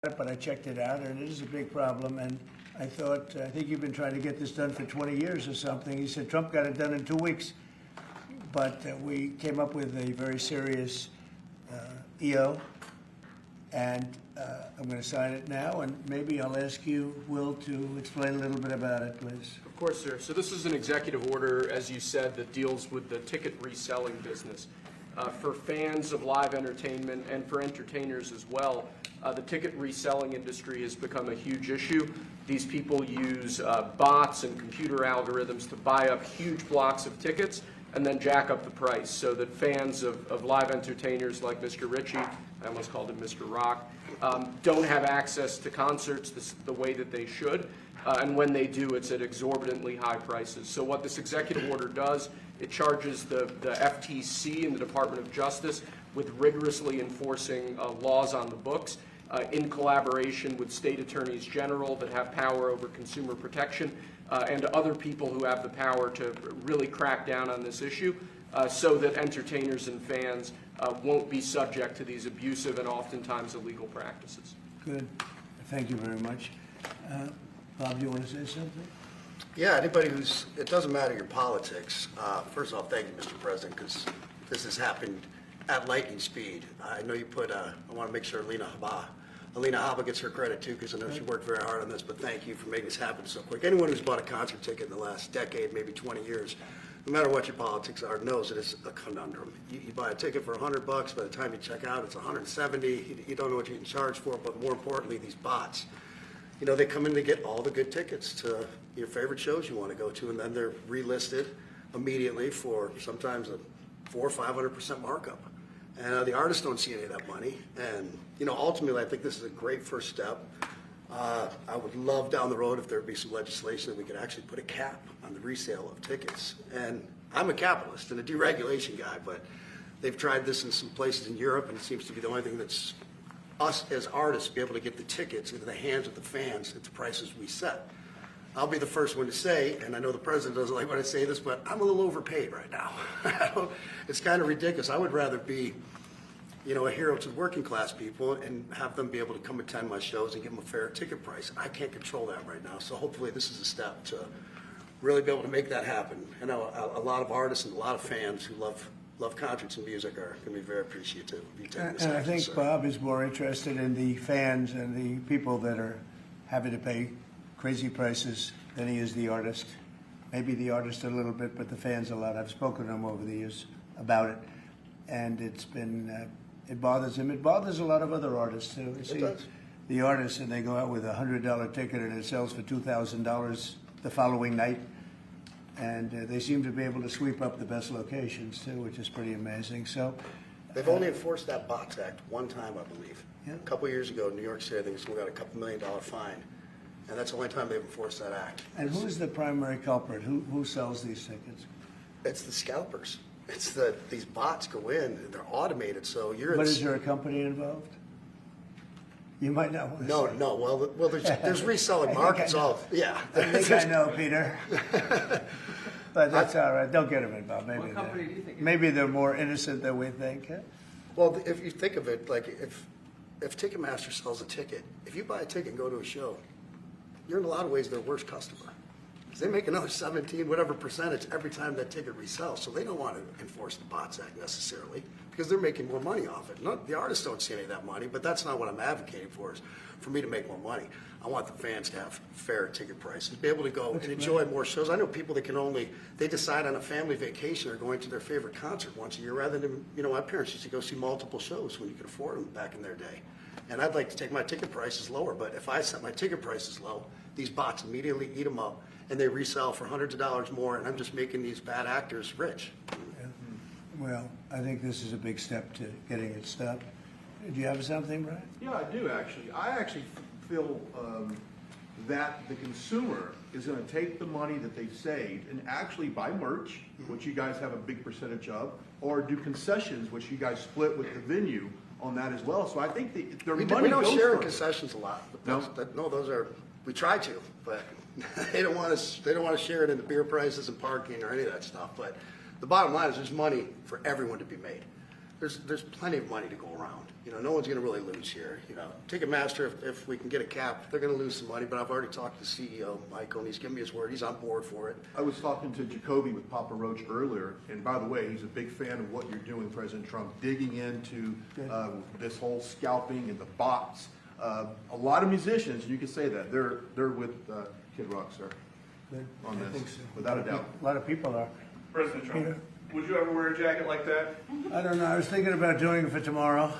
But I checked it out, and it is a big problem. And I thought, I think you've been trying to get this done for 20 years or something. He said Trump got it done in 2 weeks. But we came up with a very serious EO, and I'm going to sign it now. And maybe I'll ask you, Will, to explain a little bit about it, please. Of course, sir. So this is an executive order, as you said, that deals with the ticket reselling business. For fans of live entertainment and for entertainers as well, the ticket reselling industry has become a huge issue. These people use bots and computer algorithms to buy up huge blocks of tickets and then jack up the price so that fans of live entertainers like Mr. Ritchie, I almost called him Mr. Rock, don't have access to concerts the way that they should. And when they do, it's at exorbitantly high prices. So what this executive order does, it charges the FTC and the Department of Justice with rigorously enforcing laws on the books in collaboration with state attorneys general that have power over consumer protection and other people who have the power to really crack down on this issue so that entertainers and fans won't be subject to these abusive and oftentimes illegal practices. Good. Thank you very much. Bob, do you want to say something? Yeah, anybody who's, it doesn't matter your politics. First of all, thank you, Mr. President, because this has happened at lightning speed. I know you put, I want to make sure Alina Habba gets her credit too, because I know she worked very hard on this, but thank you for making this happen so quick. Anyone who's bought a concert ticket in the last decade, maybe 20 years, no matter what your politics are, knows that it's a conundrum. You buy a ticket for $100, by the time you check out, it's $170. You don't know what you can charge for, but more importantly, these bots. You know, they come in to get all the good tickets to your favorite shows you want to go to, and then they're relisted immediately for sometimes a 400 or 500% markup. And the artists don't see any of that money. And, you know, ultimately, I think this is a great first step. I would love down the road if there would be some legislation that we could actually put a cap on the resale of tickets. And I'm a capitalist and a deregulation guy, but they've tried this in some places in Europe, and it seems to be the only thing that's us as artists be able to get the tickets into the hands of the fans at the prices we set. I'll be the first one to say, and I know the president doesn't like when I say this, but I'm a little overpaid right now. It's kind of ridiculous. I would rather be, you know, a hero to working class people and have them be able to come attend my shows and give them a fair ticket price. I can't control that right now, so hopefully this is a step to really be able to make that happen. I know a lot of artists and a lot of fans who love concerts and music are going to be very appreciative of you taking this And I action, think sir. Bob is more interested in the fans and the people that are having to pay crazy prices than he is the artist. Maybe the artist a little bit, but the fans a lot. I've spoken to him over the years about it, and it's been, it bothers him. It bothers a lot of other artists too. You see, does. the artists, and they go out with a $100 ticket and it sells for $2,000 the following night. And they seem to be able to sweep up the best locations too, which is pretty amazing. So They've only enforced that Bots Act one time, I believe. Yeah. A couple of years ago in New York City, I think we got a couple $1 million fine. And that's the only time they've enforced that act. And who's the primary culprit? Who sells these tickets? It's the scalpers. It's these bots go in, they're automated, so you're... But is there a company involved? You might not want to say. No. Well, there's reselling markets all... Yeah. I think I know, Peter. But that's all right. Don't get them involved. What company do you think? Maybe they're more innocent than we think. Huh? Well, if you think of it, like if Ticketmaster sells a ticket, if you buy a ticket and go to a show, you're in a lot of ways their worst customer. Because they make another 17, whatever percentage every time that ticket resells. So they don't want to enforce the Bots Act necessarily because they're making more money off it. The artists don't see any of that money, but that's not what I'm advocating for, is for me to make more money. I want the fans to have fair ticket prices, be able to go and enjoy more shows. I know people that can they decide on a family vacation or going to their favorite concert once a year rather than, you know, my parents used to go see multiple shows when you could afford them back in their day. And I'd like to take my ticket prices lower, but if I set my ticket prices low, these bots immediately eat them up and they resell for hundreds of dollars more, and I'm just making these bad actors rich. Yeah. Well, I think this is a big step to getting it stopped. Do you have something, Brian? Yeah, I do actually. I actually feel that the consumer is going to take the money that they've saved and actually buy merch, which you guys have a big percentage of, or do concessions, which you guys split with the venue on that as well. So I think their money We don't goes share in first. concessions a lot. But No? those are, we try to, but they don't want to share it in the beer prices and parking or any of that stuff. But the bottom line is there's money for everyone to be made. there's plenty of money to go around. No one's going to really lose here. Ticketmaster, if we can get a cap, they're going to lose some money. But I've already talked to the CEO, Michael, and he's given me his word. He's on board for it. I was talking to Jacoby with Papa Roach earlier, and by the way, he's a big fan of what you're doing, President Trump, digging into this whole scalping and the bots. A lot of musicians, you can say that, they're with Kid Rock, sir, on I this, think so. without a doubt. A lot of people are. President Trump, Peter? would you ever wear a jacket like that? I don't know. I was thinking about doing it for tomorrow.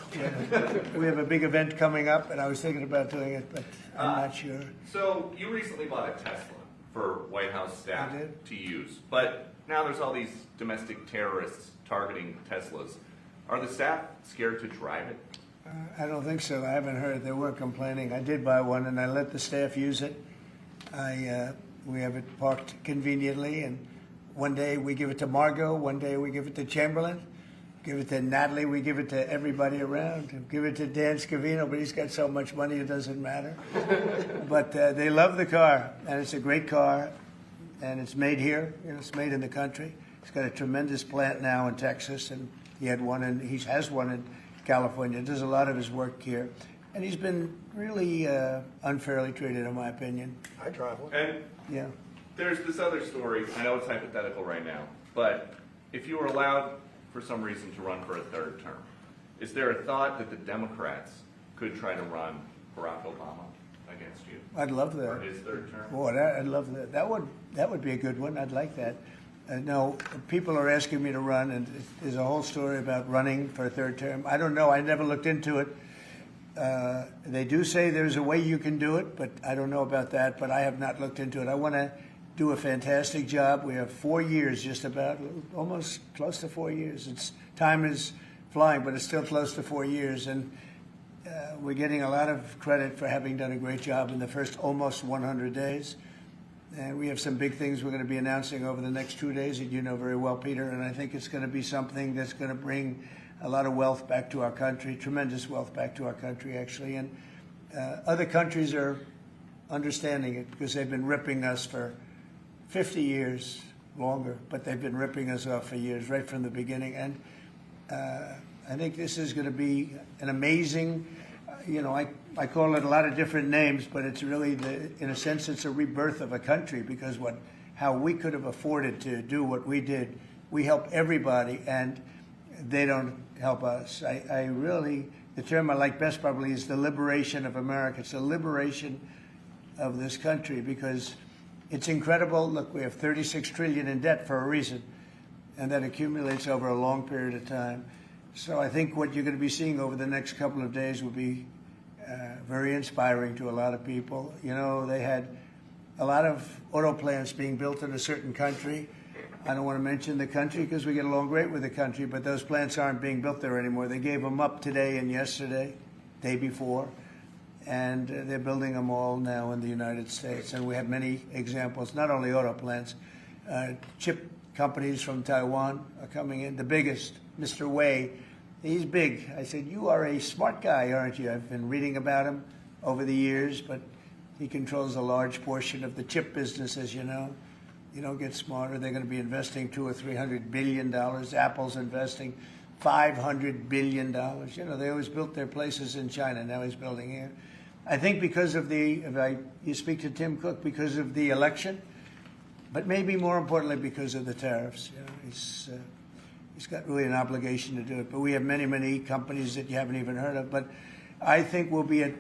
We have a big event coming up, and I was thinking about doing it, but I'm not sure. So you recently bought a Tesla for White House staff I did. to use, but now there's all these domestic terrorists targeting Teslas. Are the staff scared to drive it? I don't think so. I haven't heard. They weren't complaining. I did buy one, and I let the staff use it. We have it parked conveniently, and one day we give it to Margot, one day we give it to Chamberlain, give it to Natalie, we give it to everybody around. Give it to Dan Scavino, but he's got so much money it doesn't matter. But they love the car, and it's a great car, and it's made here. It's made in the country. He's got a tremendous plant now in Texas, and he has one in California. Does a lot of his work here, and he's been really unfairly treated, in my opinion. I drive one. And Yeah. there's this other story. I know it's hypothetical right now, but if you were allowed for some reason to run for a third term, is there a thought that the Democrats could try to run Barack Obama against you I'd love for that. his third term? Boy, I'd love that. That would be a good one. I'd like that. No, people are asking me to run, and there's a whole story about running for a third term. I don't know. I never looked into it. They do say there's a way you can do it, but I don't know about that. But I have not looked into it. I want to do a fantastic job. We have 4 years, just about, almost close to 4 years. Time is flying, but it's still close to 4 years, and we're getting a lot of credit for having done a great job in the first almost 100 days. And we have some big things we're going to be announcing over the next 2 days that you know very well, Peter, and I think it's going to be something that's going to bring a lot of wealth back to our country, tremendous wealth back to our country, actually. And other countries are understanding it because they've been ripping us for 50 years, longer, but they've been ripping us off for years, right from the beginning. And I think this is going to be an amazing, I call it a lot of different names, but it's really, in a sense, it's a rebirth of a country because how we could have afforded to do what we did. We help everybody, and they don't help us. I really, the term I like best probably is the liberation of America. It's the liberation of this country because it's incredible. Look, we have $36 trillion in debt for a reason, and that accumulates over a long period of time. So I think what you're going to be seeing over the next couple of days will be very inspiring to a lot of people. They had a lot of auto plants being built in a certain country. I don't want to mention the country because we get along great with the country, but those plants aren't being built there anymore. They gave them up today and yesterday, day before, and they're building them all now in the United States. And we have many examples, not only auto plants, chip companies from Taiwan are coming in. The biggest, Mr. Wei, he's big. I said, you are a smart guy, aren't you? I've been reading about him over the years, but he controls a large portion of the chip business, as you know. You don't get smarter. They're going to be investing $200 or $300 billion. Apple's investing $500 billion. They always built their places in China. Now he's building here. I think because of you speak to Tim Cook, because of the election, but maybe more importantly because of the tariffs. He's got really an obligation to do it. But we have many, many companies that you haven't even heard of. But I think we'll be at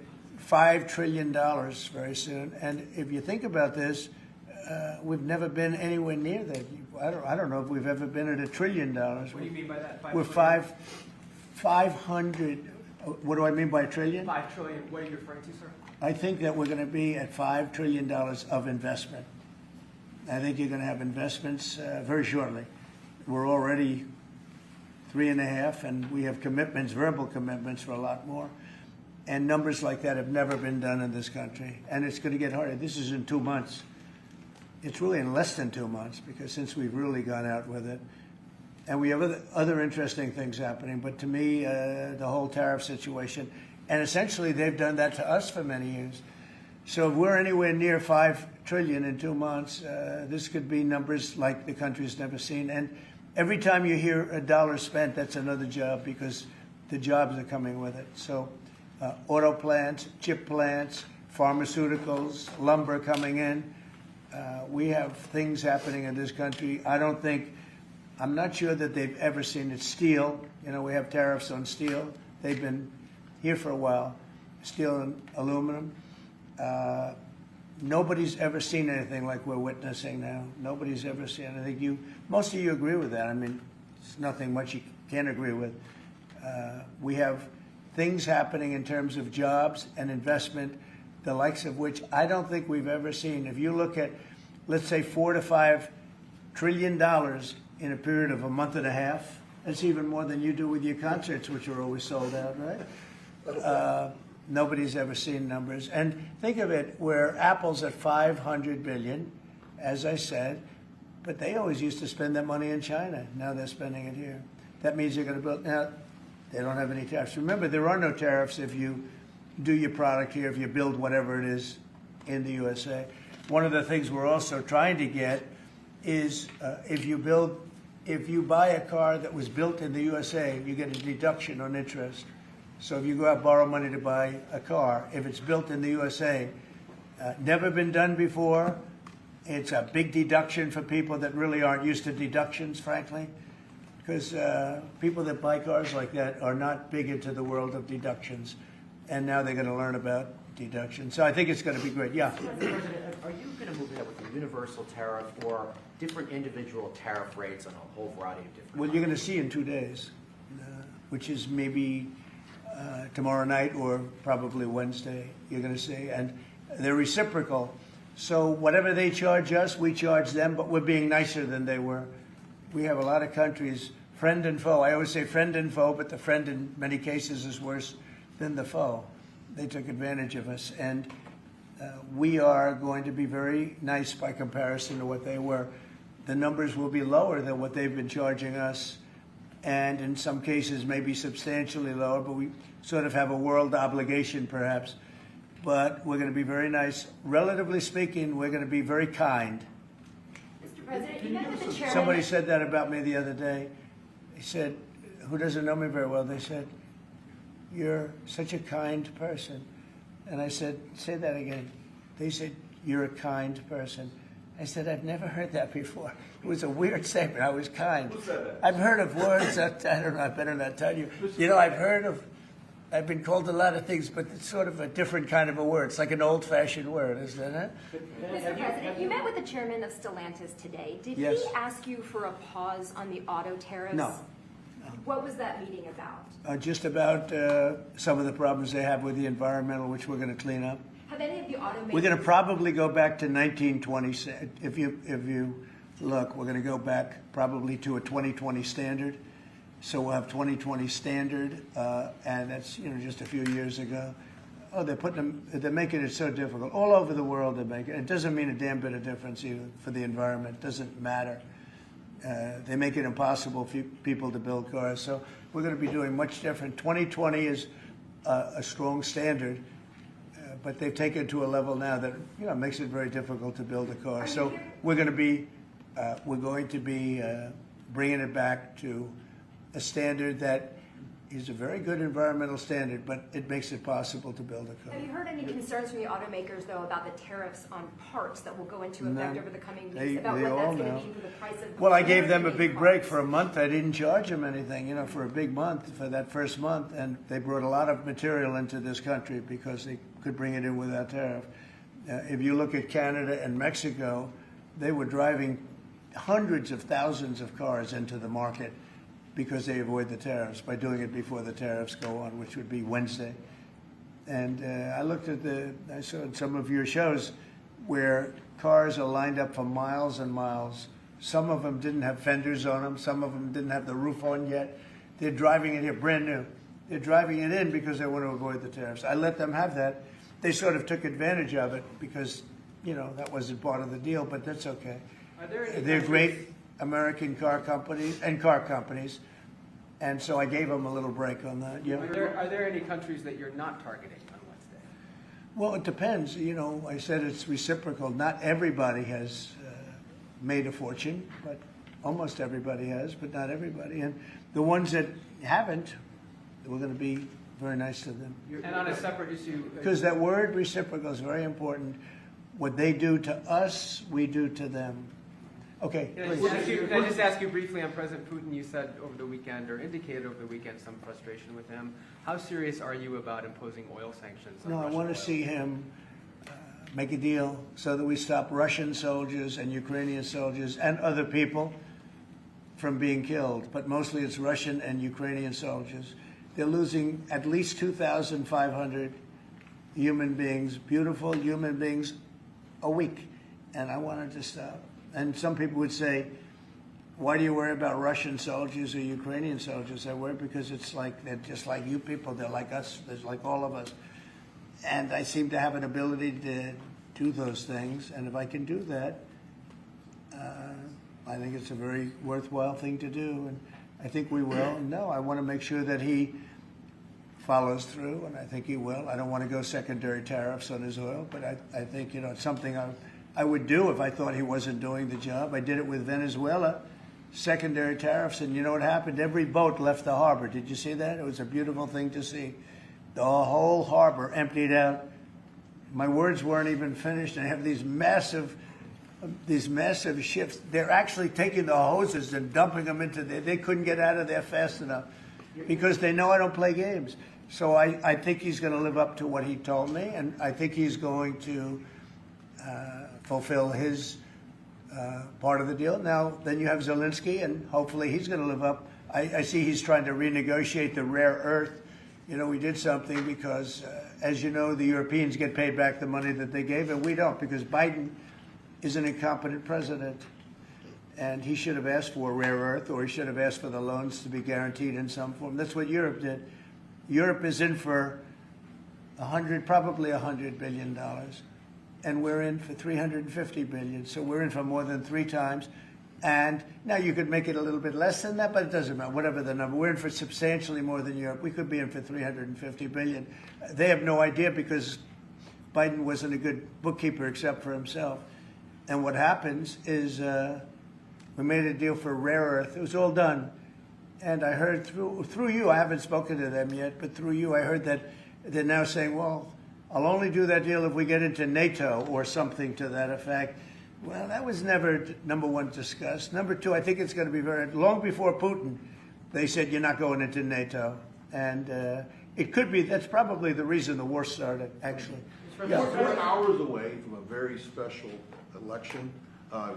$5 trillion very soon. And if you think about this, we've never been anywhere near that. I don't know if we've ever been at $1 trillion. What do you mean by that? We're 500. What do I mean by a trillion? 5 trillion. What are you referring to, sir? I think that we're going to be at $5 trillion of investment. I think you're going to have investments very shortly. We're already 3.5, and we have commitments, verbal commitments for a lot more. And numbers like that have never been done in this country. And it's going to get harder. This is in 2 months. It's really in less than 2 months because since we've really gone out with it. And we have other interesting things happening. But to me, the whole tariff situation, and essentially they've done that to us for many years. So if we're anywhere near $5 trillion in 2 months, this could be numbers like the country's never seen. And every time you hear a dollar spent, that's another job because the jobs are coming with it. So auto plants, chip plants, pharmaceuticals, lumber coming in. We have things happening in this country. I'm not sure that they've ever seen it. Steel, we have tariffs on steel. They've been here for a while. Steel and aluminum. Nobody's ever seen anything like we're witnessing now. Nobody's ever seen anything. Most of you agree with that. I mean, it's nothing much you can't agree with. We have things happening in terms of jobs and investment, the likes of which I don't think we've ever seen. If you look at, let's say, $4 to $5 trillion in a period of a month and a half, that's even more than you do with your concerts, which are always sold out, right? Nobody's ever seen numbers. And think of it, where Apple's at $500 billion, as I said, but they always used to spend that money in China. Now they're spending it here. That means they're going to build. Now, they don't have any tariffs. Remember, there are no tariffs if you do your product here, if you build whatever it is in the USA. One of the things we're also trying to get is if you buy a car that was built in the USA, you get a deduction on interest. So if you go out and borrow money to buy a car, if it's built in the USA, never been done before, it's a big deduction for people that really aren't used to deductions, frankly, because people that buy cars like that are not big into the world of deductions, and now they're going to learn about deductions. So I think it's going to be great. Yeah. Mr. President, are you going to move ahead with a universal tariff or different individual tariff rates on a whole variety of different? Well, you're going to see in 2 days, which is maybe tomorrow night or probably Wednesday, you're going to see. And they're reciprocal. So whatever they charge us, we charge them, but we're being nicer than they were. We have a lot of countries, friend and foe. I always say friend and foe, but the friend in many cases is worse than the foe. They took advantage of us. And we are going to be very nice by comparison to what they were. The numbers will be lower than what they've been charging us, and in some cases maybe substantially lower, but we sort of have a world obligation perhaps. But we're going to be very nice. Relatively speaking, we're going to be very kind. Mr. President, you met with the chairman. Somebody said that about me the other day. They said, who doesn't know me very well, they said, "You're such a kind person." And I said, "Say that again." They said, "You're a kind person." I said, "I've never heard that before." It was a weird statement. I was kind. Who said that? I've heard of words that, I don't know, I better not tell you. I've been called a lot of things, but it's sort of a different kind of a word. It's like an old-fashioned word, isn't it? Mr. President, you met with the chairman of Stellantis today. Did Yes. he ask you for a pause on the auto tariffs? No. What was that meeting about? Just about some of the problems they have with the environmental, which we're going to clean up. Have any of the automakers... We're going to probably go back to 1920. If you look, we're going to go back probably to a 2020 standard. So we'll have 2020 standard, and that's just a few years ago. Oh, they're making it so difficult all over the world. They're making it. It doesn't mean a damn bit of difference even for the environment. It doesn't matter. They make it impossible for people to build cars. So we're going to be doing much different. 2020 is a strong standard. But they've taken it to a level now that makes it very difficult to build a car. So we're going to be bringing it back to a standard that is a very good environmental standard, but it makes it possible to build a car. Have you heard any concerns from the automakers, though, about the tariffs on parts that will go into effect over the coming weeks, about they what all that's going know. to mean for the price of... Well, I gave them a big break parts? for a month. I didn't charge them anything, for a big month, for that first month, and they brought a lot of material into this country because they could bring it in without tariff. If you look at Canada and Mexico, they were driving hundreds of thousands of cars into the market because they avoid the tariffs by doing it before the tariffs go on, which would be Wednesday. And I saw some of your shows where cars are lined up for miles and miles. Some of them didn't have fenders on them. Some of them didn't have the roof on yet. They're driving it here brand new. They're driving it in because they want to avoid the tariffs. I let them have that. They sort of took advantage of it because, that wasn't part of the deal, but that's okay. Are there any They're countries- great American car companies, and so I gave them a little break on that. Yeah. Are there any countries that you're not targeting on Wednesday? Well, it depends. I said it's reciprocal. Not everybody has made a fortune, but almost everybody has, but not everybody. And the ones that haven't, we're going to be very nice to them. And on a separate issue, Because that word reciprocal is very important. What they do to us, we do to them. Okay, can please. I just ask you briefly on President Putin? You said over the weekend, or indicated over the weekend, some frustration with him. How serious are you about imposing oil sanctions on No, I Russian want to oil? see him make a deal so that we stop Russian soldiers and Ukrainian soldiers and other people from being killed. But mostly it's Russian and Ukrainian soldiers. They're losing at least 2,500 human beings, beautiful human beings, a week. And I wanted to stop. And some people would say, why do you worry about Russian soldiers or Ukrainian soldiers? I worry because it's like they're just like you people. They're like us. They're like all of us. And I seem to have an ability to do those things. And if I can do that, I think it's a very worthwhile thing to do. And I think we will. No, I want to make sure that he follows through, and I think he will. I don't want to go secondary tariffs on his oil, but I think, it's something I would do if I thought he wasn't doing the job. I did it with Venezuela, secondary tariffs, and you know what happened? Every boat left the harbor. Did you see that? It was a beautiful thing to see. The whole harbor emptied out. My words weren't even finished, and I have these massive ships. They're actually taking the hoses and dumping them into there. They couldn't get out of there fast enough because they know I don't play games. So I think he's going to live up to what he told me, and I think he's going to fulfill his part of the deal. Now, then you have Zelensky, and hopefully he's going to live up. I see he's trying to renegotiate the rare earth. We did something because, as you know, the Europeans get paid back the money that they gave, and we don't, because Biden is an incompetent president. And he should have asked for rare earth, or he should have asked for the loans to be guaranteed in some form. That's what Europe did. Europe is in for probably $100 billion, and we're in for $350 billion. So we're in for more than 3 times. And now you could make it a little bit less than that, but it doesn't matter, whatever the number. We're in for substantially more than Europe. We could be in for $350 billion. They have no idea because Biden wasn't a good bookkeeper except for himself. And what happens is we made a deal for rare earth. It was all done. And I heard through you, I haven't spoken to them yet, but through you, I heard that they're now saying, well, I'll only do that deal if we get into NATO or something to that effect. Well, that was never, number one, discussed. Number two, I think it's going to be long before Putin, they said you're not going into NATO. And it could be, that's probably the reason the war started, actually. We're hours away from a very special election.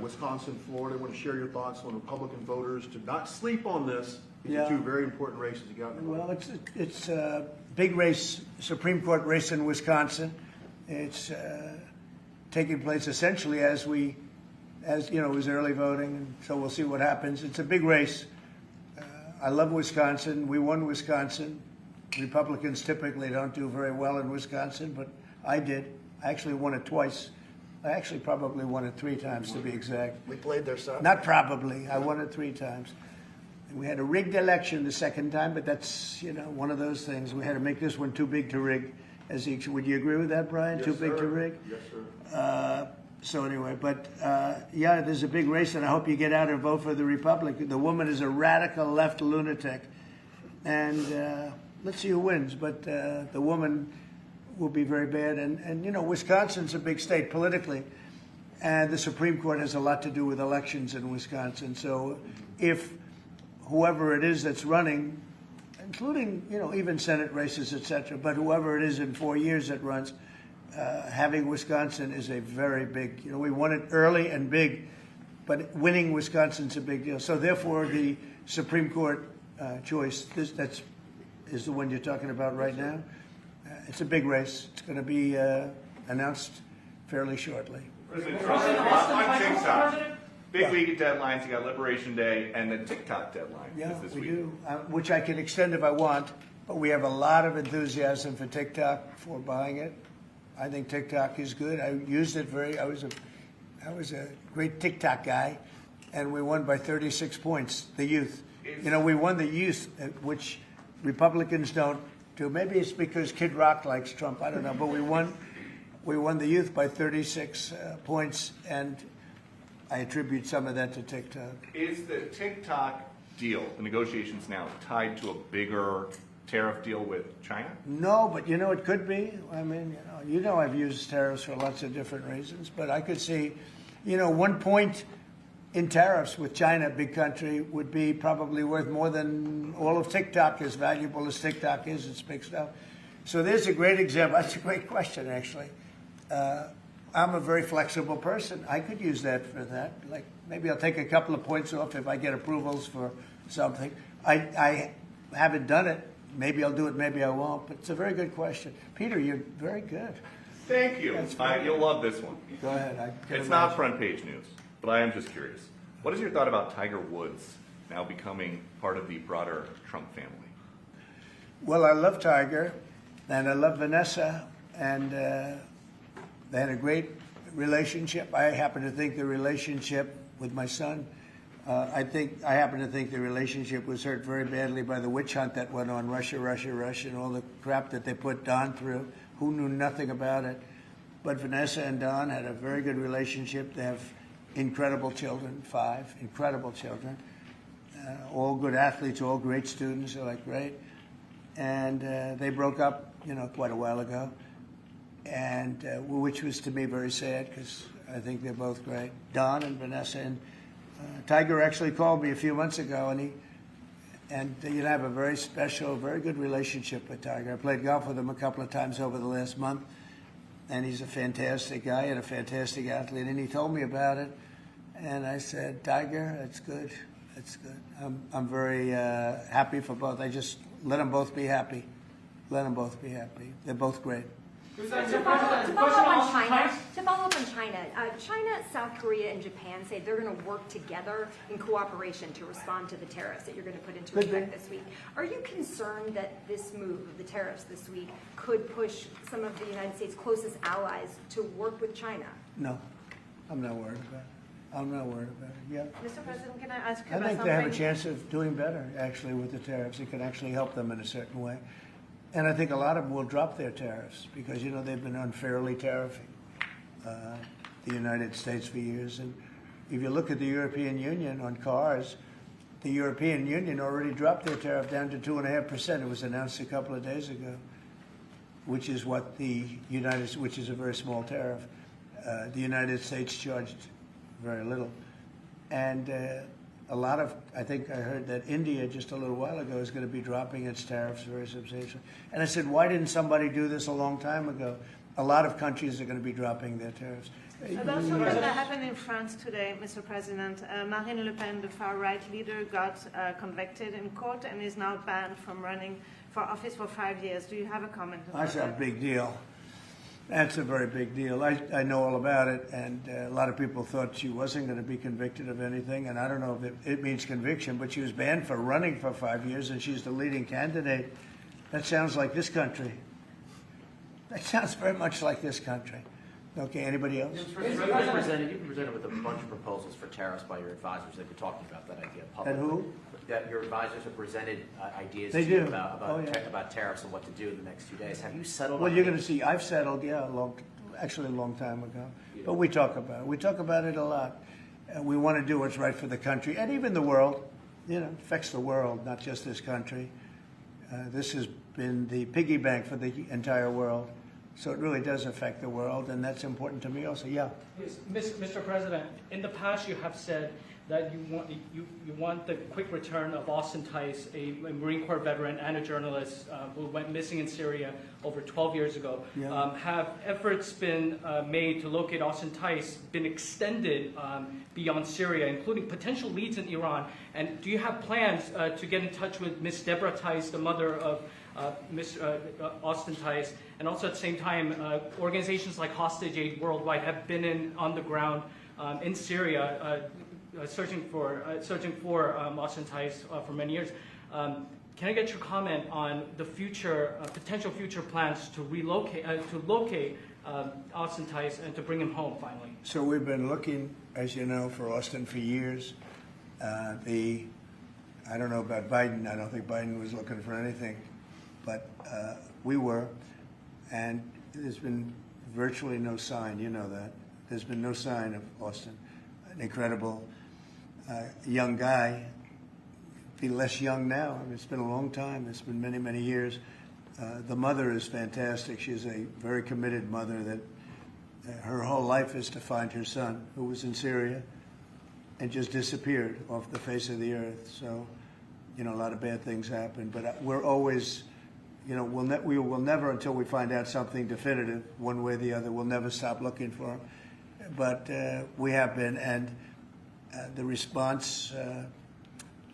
Wisconsin, Florida. I want to share your thoughts on Republican voters to not sleep on this. These are 2 very important races you got. Well, it's a big race, Supreme Court race in Wisconsin. It's taking place essentially as it was early voting, and so we'll see what happens. It's a big race. I love Wisconsin. We won Wisconsin. Republicans typically don't do very well in Wisconsin, but I did. I actually won it twice. I actually probably won it 3 times, to be exact. We played their side. Not probably. I won it 3 times. And we had a rigged election the second time, but that's, one of those things. We had to make this one too big to rig. Would you agree with that, Brian? Yes, too big to rig? Yes, sir. So anyway, but there's a big race, and I hope you get out and vote for the Republican. The woman is a radical left lunatic. And let's see who wins. But the woman will be very bad. And Wisconsin's a big state politically, and the Supreme Court has a lot to do with elections in Wisconsin. So if whoever it is that's running, including, even Senate races, et cetera, but whoever it is in 4 years that runs, having Wisconsin is a very big, we won it early and big, but winning Wisconsin's a big deal. So therefore, the Supreme Court choice, that is the one you're talking about right now. It's a big race. It's going to be announced fairly shortly. President Trump, on TikTok, big week of deadlines. You got Liberation Day and the TikTok deadline is this we week. do, which I can extend if I want, but we have a lot of enthusiasm for TikTok, for buying it. I think TikTok is good. I used it I was a great TikTok guy, and we won by 36 points, the youth. We won the youth, which Republicans don't do. Maybe it's because Kid Rock likes Trump. I don't know, but we won the youth by 36 points, and I attribute some of that to TikTok. Is the TikTok deal, the negotiations now, tied to a bigger tariff deal with China? No, but it could be. I mean, I've used tariffs for lots of different reasons, but I could see, 1 point in tariffs with China, a big country, would be probably worth more than all of TikTok, as valuable as TikTok is. It's big stuff. So there's a great example. That's a great question, actually. I'm a very flexible person. I could use that for that. Like, maybe I'll take a couple of points off if I get approvals for something. I haven't done it. Maybe I'll do it, maybe I won't. But it's a very good question. Peter, you're very good. Thank you. You'll love this one. Go ahead. It's not front page news, but I am just curious. What is your thought about Tiger Woods now becoming part of the broader Trump family? Well, I love Tiger, and I love Vanessa, and they had a great relationship. I happen to think the relationship with my son, I happen to think the relationship was hurt very badly by the witch hunt that went on, Russia, and all the crap that they put Don through, who knew nothing about it. But Vanessa and Don had a very good relationship. They have incredible children, 5 incredible children, all good athletes, all great students. They're like great. And they broke up, quite a while ago, and which was to me very sad because I think they're both great. Don and Vanessa, and Tiger actually called me a few months ago, and you have a very special, very good relationship with Tiger. I played golf with him a couple of times over the last month, and he's a fantastic guy and a fantastic athlete. And he told me about it, and I said, Tiger, that's good. That's good. I'm very happy for both. I just let them both be happy. Let them both be happy. They're both great. To follow up on China, China, South Korea, and Japan say they're going to work together in cooperation to respond to the tariffs that you're going to put into effect this week. Are you concerned that this move of the tariffs this week could push some of the United States' closest allies to work with China? No, I'm not worried about it. I'm not worried about it. Yeah. Mr. President, can I ask I about think something? they have a chance of doing better, actually, with the tariffs. It could actually help them in a certain way. And I think a lot of them will drop their tariffs because, they've been unfairly tariffing the United States for years. And if you look at the European Union on cars, the European Union already dropped their tariff down to 2.5%. It was announced a couple of days ago, which is what which is a very small tariff. The United States charged very little. And I think I heard that India just a little while ago is going to be dropping its tariffs very substantially. And I said, why didn't somebody do this a long time ago? A lot of countries are going to be dropping their tariffs. About something that happened in France today, Mr. President. Marine Le Pen, the far-right leader, got convicted in court and is now banned from running for office for 5 years. Do you have a comment on that? That's a big deal. That's a very big deal. I know all about it, and a lot of people thought she wasn't going to be convicted of anything, and I don't know if it means conviction, but she was banned for running for 5 years, and she's the leading candidate. That sounds like this country. That sounds very much like this country. Okay, anybody else? You've been presented with a bunch of proposals for tariffs by your advisors. They've been talking about that idea publicly. And who? That your advisors have presented ideas They to you do. about tariffs and what to do in the next few days. Have you settled Well, on you're any- going to see, I've settled, actually a long time ago. But we talk about it. We talk about it a lot. We want to do what's right for the country and even the world. It affects the world, not just this country. This has been the piggy bank for the entire world. So it really does affect the world, and that's important to me also. Yeah. Yes, Mr. President, in the past you have said that you want the quick return of Austin Tice, a Marine Corps veteran and a journalist who went missing in Syria over 12 years ago. Yeah. Have efforts been made to locate Austin Tice been extended beyond Syria, including potential leads in Iran? And do you have plans to get in touch with Ms. Deborah Tice, the mother of Ms. Austin Tice, and also at the same time, organizations like Hostage Aid Worldwide have been on the ground in Syria, searching for Austin Tice for many years. Can I get your comment on the potential future plans to locate Austin Tice and to bring him home finally? So we've been looking, as you know, for Austin for years. I don't know about Biden. I don't think Biden was looking for anything, but we were, and there's been virtually no sign. You know that. There's been no sign of Austin. an incredible young guy. Be less young now. I mean, it's been a long time. It's been many, many years. The mother is fantastic. She's a very committed mother that her whole life is to find her son, who was in Syria and just disappeared off the face of the earth. So, you know, a lot of bad things happen. But we're always, you know, we will never, until we find out something definitive, one way or the other, we'll never stop looking for him. But we have been, and the response,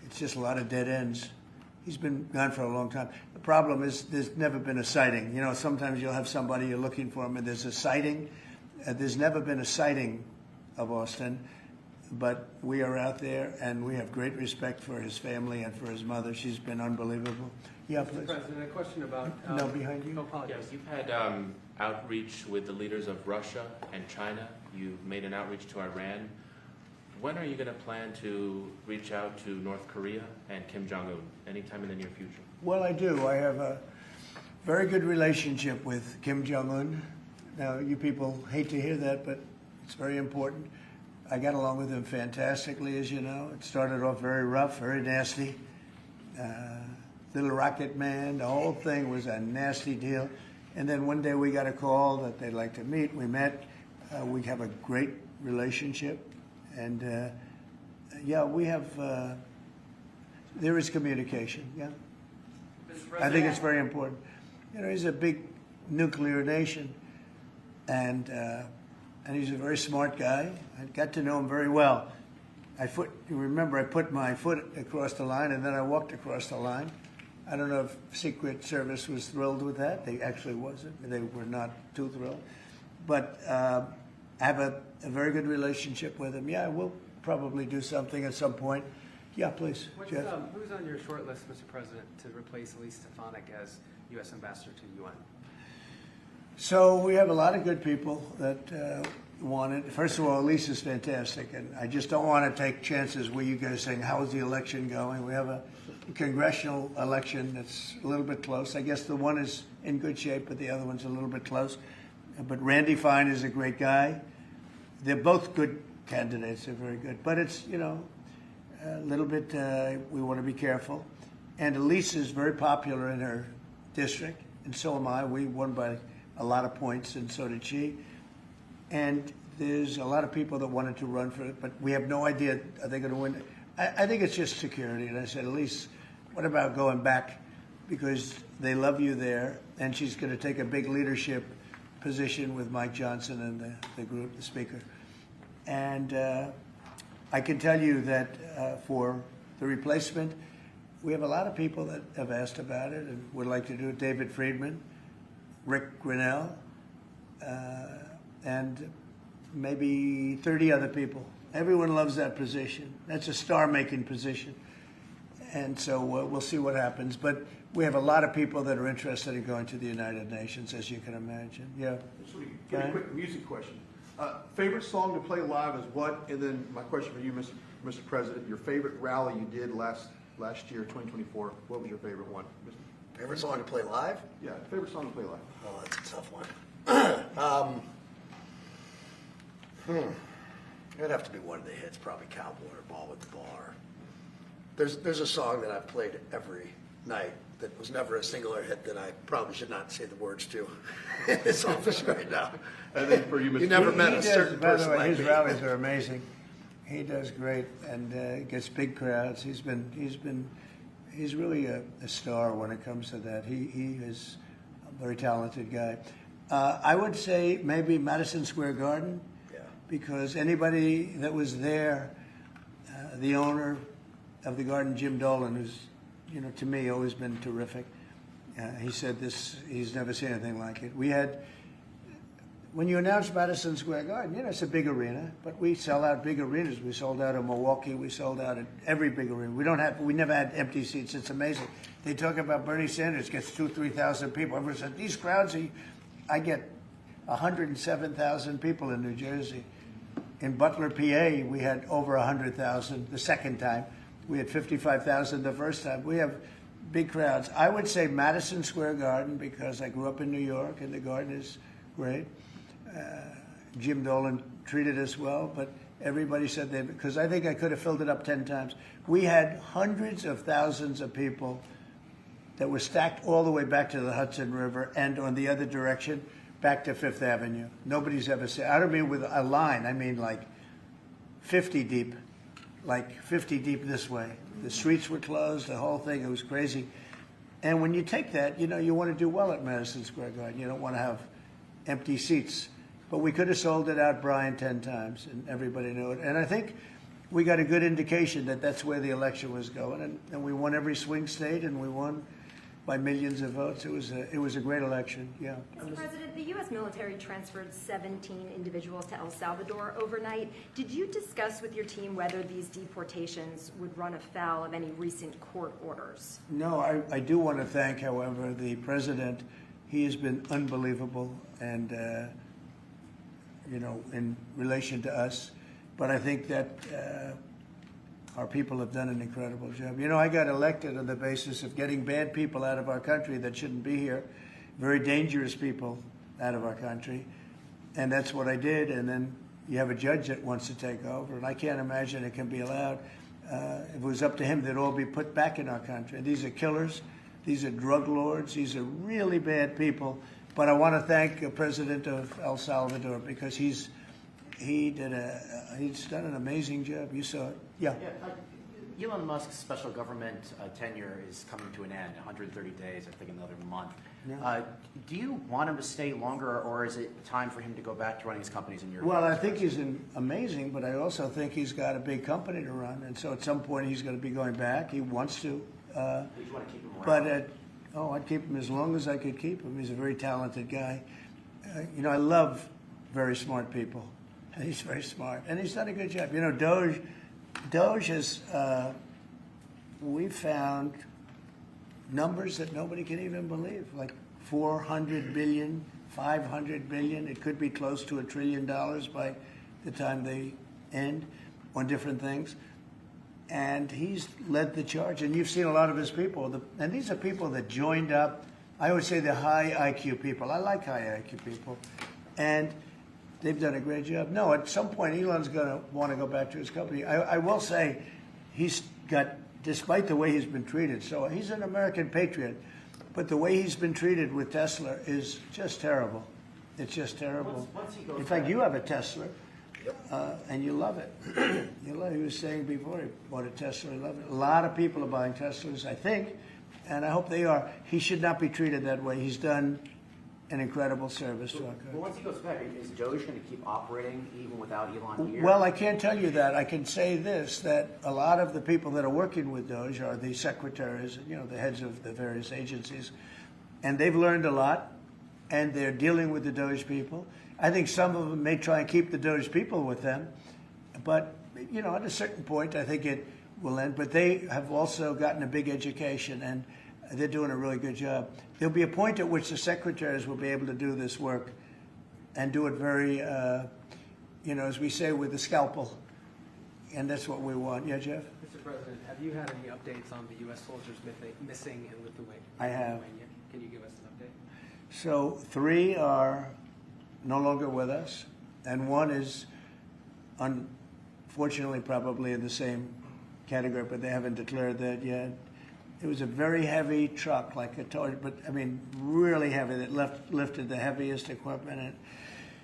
it's just a lot of dead ends. He's been gone for a long time. The problem is there's never been a sighting. You know, sometimes you'll have somebody, you're looking for him, and there's a sighting. There's never been a sighting of Austin, but we are out there, and we have great respect for his family and for his mother. She's been unbelievable. Yeah, please. Mr. President, a question about... No, behind you. No, apologies. Yes, you've had outreach with the leaders of Russia and China. You've made an outreach to Iran. When are you going to plan to reach out to North Korea and Kim Jong-un? Anytime in the near future? Well, I do. I have a very good relationship with Kim Jong-un. Now, you people hate to hear that, but it's very important. I got along with him fantastically, as you know. It started off very rough, very nasty. Little rocket man, the whole thing was a nasty deal. And then one day we got a call that they'd like to meet. We met. We have a great relationship. And, yeah, we have, there is communication, yeah. I think it's very important. You know, he's a big nuclear nation, and he's a very smart guy. I got to know him very well. You remember I put my foot across the line, and then I walked across the line. I don't know if Secret Service was thrilled with that. They actually wasn't. They were not too thrilled. But I have a very good relationship with him. Yeah, we'll probably do something at some point. Yeah, please, Jeff. Who's on your short list, Mr. President, to replace Elise Stefanik as U.S. Ambassador to the UN? So we have a lot of good people that want it. First of all, Elise is fantastic, and I just don't want to take chances where you guys saying, how's the election going? We have a congressional election that's a little bit close. I guess the one is in good shape, but the other one's a little bit close. But Randy Fine is a great guy. They're both good candidates. They're very good. But it's, you know, a little bit, we want to be careful. And Elise is very popular in her district, and so am I. We won by a lot of points, and so did she. And there's a lot of people that wanted to run for it, but we have no idea, are they going to win? I think it's just security. And I said, Elise, what about going back? Because they love you there, and she's going to take a big leadership position with Mike Johnson and the group, the speaker. And I can tell you that for the replacement, we have a lot of people that have asked about it and would like to do it. David Friedman, Rick Grinnell, and maybe 30 other people. Everyone loves that position. That's a star-making position. And so we'll see what happens. But we have a lot of people that are interested in going to the United Nations, as you can imagine. Yeah. Just a quick music question. Favorite song to play live is what? And then my question for you, Mr. President, your favorite rally you did last year, 2024. What was your favorite one? Favorite song to play live? Yeah, favorite song to play live. Oh, that's a tough one. It'd have to be one of the hits, probably Cowboy or Ball with the Bar. There's a song that I've played every night that was never a singular hit that I probably should not say the words to in this office right now. And then for you, Mr. You never He met a certain by the person way, like his me. rallies are amazing. He does great and gets big crowds. He's really a star when it comes to that. He is a very talented guy. I would say maybe Madison Square Garden, because anybody that was there, the owner of the garden, Jim Dolan, who's, you know, to me always been terrific. He said this, he's never seen anything like it. We had, when you announce Madison Square Garden, you know, it's a big arena, but we sell out big arenas. We sold out in Milwaukee. We sold out at every big arena. We never had empty seats. It's amazing. They talk about Bernie Sanders gets 2,000 to 3,000 people. Everyone said, these crowds, I get 107,000 people in New Jersey. In Butler, PA, we had over 100,000 the second time. We had 55,000 the first time. We have big crowds. I would say Madison Square Garden because I grew up in New York and the garden is great. Jim Dolan treated us well, but Everybody said they, because I think I could have filled it up 10 times. We had hundreds of thousands of people that were stacked all the way back to the Hudson River and on the other direction, back to Fifth Avenue. Nobody's ever seen, I don't mean with a line, I mean like 50 deep, this way. The streets were closed, the whole thing, it was crazy. And when you take that, you want to do well at Madison Square Garden. You don't want to have empty seats. But we could have sold it out, Brian, 10 times, and everybody knew it. And I think we got a good indication that that's where the election was going. And we won every swing state, and we won by millions of votes. It was a great election, yeah. Mr. President, the U.S. military transferred 17 individuals to El Salvador overnight. Did you discuss with your team whether these deportations would run afoul of any recent court orders? No, I do want to thank, however, the president. He has been unbelievable, and in relation to us. But I think that our people have done an incredible job. I got elected on the basis of getting bad people out of our country that shouldn't be here, very dangerous people out of our country. And that's what I did. And then you have a judge that wants to take over. And I can't imagine it can be allowed. If it was up to him, they'd all be put back in our country. These are killers. These are drug lords. These are really bad people. But I want to thank the president of El Salvador because he's done an amazing job. You saw it. Yeah. Elon Musk's special government tenure is coming to an end, 130 days, I think another month. Yeah. Do you want him to stay longer, or is it time for him to go back to running his companies in Europe? Well, I think he's amazing, but I also think he's got a big company to run. And so at some point he's going to be going back. He wants to. But you want to keep him around? But I'd keep him as long as I could keep him. He's a very talented guy. I love very smart people. And he's very smart. And he's done a good job. Doge has, we found numbers that nobody can even believe, like 400 billion, 500 billion. It could be close to $1 trillion by the time they end on different things. And he's led the charge. And you've seen a lot of his people. And these are people that joined up. I always say they're high IQ people. I like high IQ people. And they've done a great job. No, at some point, Elon's going to want to go back to his company. I will say he's got, despite the way he's been treated, so he's an American patriot, but the way he's been treated with Tesla is just terrible. It's just terrible. In fact, you have a Tesla. And you love it. He was saying before he bought a Tesla, he loved it. A lot of people are buying Teslas, I think, and I hope they are. He should not be treated that way. He's done an incredible service to our country. Well, once he goes back, is Doge going to keep operating even without Elon here? Well, I can't tell you that. I can say this, that a lot of the people that are working with Doge are the secretaries, the heads of the various agencies, and they've learned a lot, and they're dealing with the Doge people. I think some of them may try and keep the Doge people with them, but, at a certain point, I think it will end. But they have also gotten a big education, and they're doing a really good job. There'll be a point at which the secretaries will be able to do this work and do it very, as we say, with the scalpel. And that's what we want. Yeah, Jeff? Mr. President, have you had any updates on the U.S. soldiers missing in Lithuania? I have. Can you give us an update? So 3 are no longer with us, and 1 is unfortunately probably in the same category, but they haven't declared that yet. It was a very heavy truck, like a toy, but really heavy, that lifted the heaviest equipment. And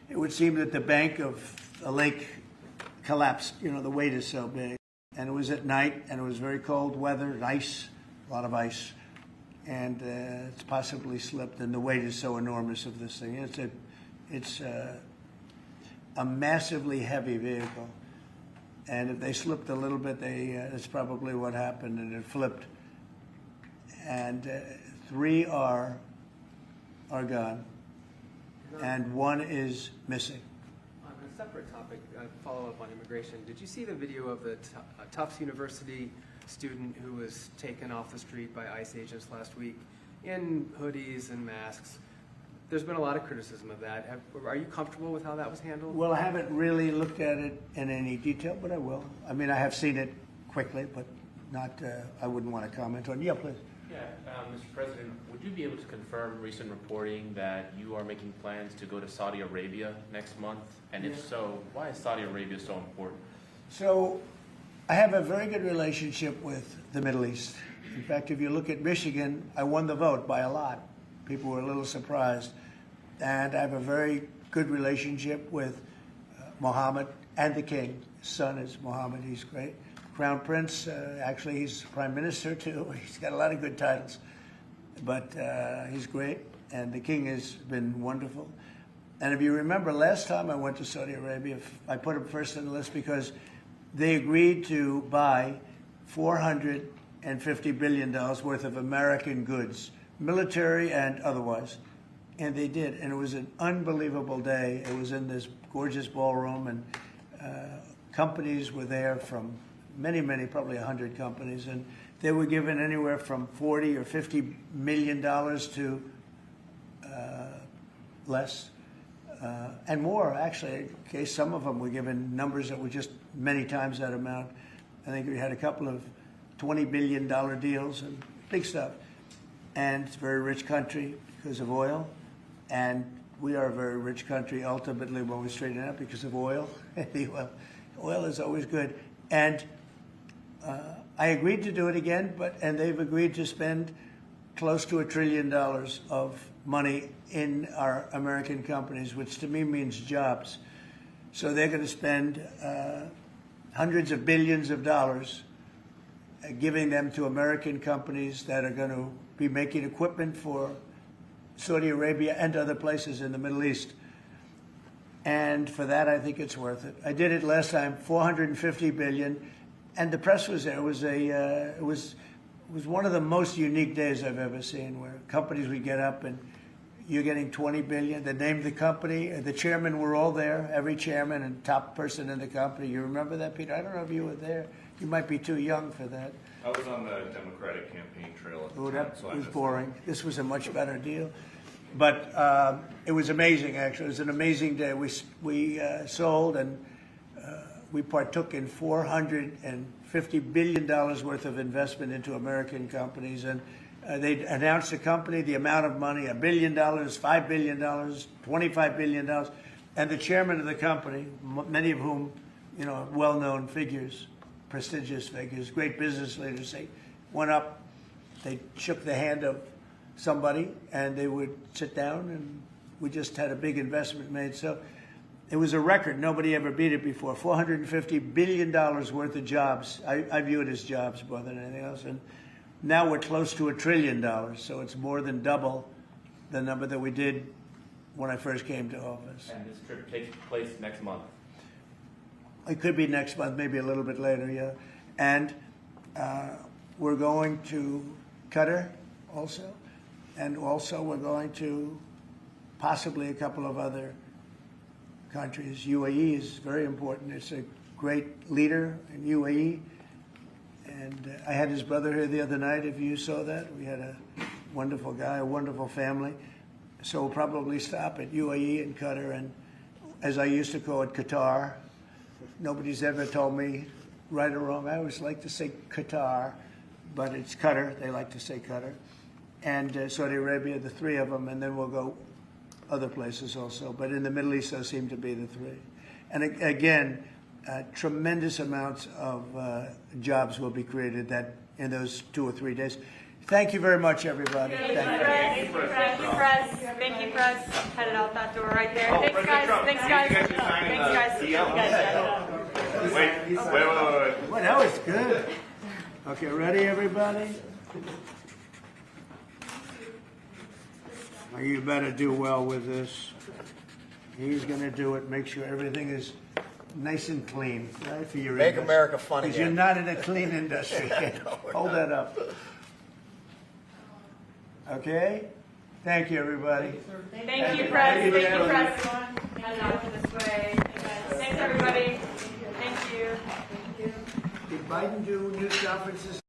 it would seem that the bank of a lake collapsed, the weight is so big. And it was at night, and it was very cold weather, and ice, a lot of ice. And it's possibly slipped, and the weight is so enormous of this thing. It's a massively heavy vehicle, and if they slipped a little bit, that's probably what happened, and it flipped. And 3 are gone, and 1 is missing. On a separate topic, follow up on immigration. Did you see the video of the Tufts University student who was taken off the street by ICE agents last week in hoodies and masks? There's been a lot of criticism of that. Are you comfortable with how that was handled? Well, I haven't really looked at it in any detail, but I will. I have seen it quickly, but not. I wouldn't want to comment on. Yeah, please. Yeah, Mr. President, would you be able to confirm recent reporting that you are making plans to go to Saudi Arabia next month? And if so, why is Saudi Arabia so important? So I have a very good relationship with the Middle East. In fact, if you look at Michigan, I won the vote by a lot. People were a little surprised. And I have a very good relationship with Mohammed and the king. His son is Mohammed. He's great. Crown Prince, actually, he's Prime Minister, too. He's got a lot of good titles. But he's great. And the king has been wonderful. And if you remember, last time I went to Saudi Arabia, I put him first on the list because they agreed to buy $450 billion worth of American goods, military and otherwise. And they did. And it was an unbelievable day. It was in this gorgeous ballroom, and companies were there from many, probably 100 companies. And they were given anywhere from $40 or $50 million to less. And more, actually. Okay, some of them were given numbers that were just many times that amount. I think we had a couple of $20 billion deals and big stuff. And it's a very rich country because of oil. And we are a very rich country ultimately when we straighten it out because of oil. Oil is always good. And I agreed to do it again, and they've agreed to spend close to $1 trillion of money in our American companies, which to me means jobs. So they're going to spend hundreds of billions of dollars giving them to American companies that are going to be making equipment for Saudi Arabia and other places in the Middle East. And for that, I think it's worth it. I did it last time, $450 billion, and the press was there. It was one of the most unique days I've ever seen, where companies would get up and you're getting $20 billion. They named the company. The chairmen were all there, every chairman and top person in the company. You remember that, Peter? I don't know if you were there. You might be too young for that. I was on the Democratic campaign trail at the Oh, time, that so I was missed boring. This was a much better deal. But it was amazing, actually. It was an amazing day. We sold and we partook in $450 billion worth of investment into American companies. And they announced the company, the amount of money, $1 billion, $5 billion, $25 billion. And the chairman of the company, many of whom, you know, well-known figures, prestigious figures, great business leaders, they went up, they shook the hand of somebody, and they would sit down, and we just had a big investment made. So it was a record. Nobody ever beat it before. $450 billion worth of jobs. I view it as jobs more than anything else. And now we're close to $1 trillion, so it's more than double the number that we did when I first came to office. And this trip takes place next month. It could be next month, maybe a little bit later, yeah. And we're going to Qatar also. And also we're going to possibly a couple of other countries. UAE is very important. It's a great leader in UAE. And I had his brother here the other night, if you saw that. We had a wonderful guy, a wonderful family. So we'll probably stop at UAE and Qatar, and as I used to call it, Qatar. Nobody's ever told me right or wrong. I always like to say Qatar, but it's Qatar. They like to say Qatar. And Saudi Arabia, the three of them, and then we'll go other places also. But in the Middle East, those seem to be the three. And again, tremendous amounts of jobs will be created in those 2 or 3 days. Thank you very much, everybody. Thank you, Press. Thank you, Press. Headed out that door right there. Thanks, guys. Thanks, guys. Thanks, guys. Wait. Well, that was good. Okay, ready, everybody? Now, you better do well with this. He's going to do it. Make sure everything is nice and clean, right, for your Make industry. America fun Because again. you're not in a clean industry. Hold that up. Okay? Thank you, everybody. Thank you, Press. Thank you, Press. Headed out this way. Thanks, everybody. Thank you. Did Biden do news conferences?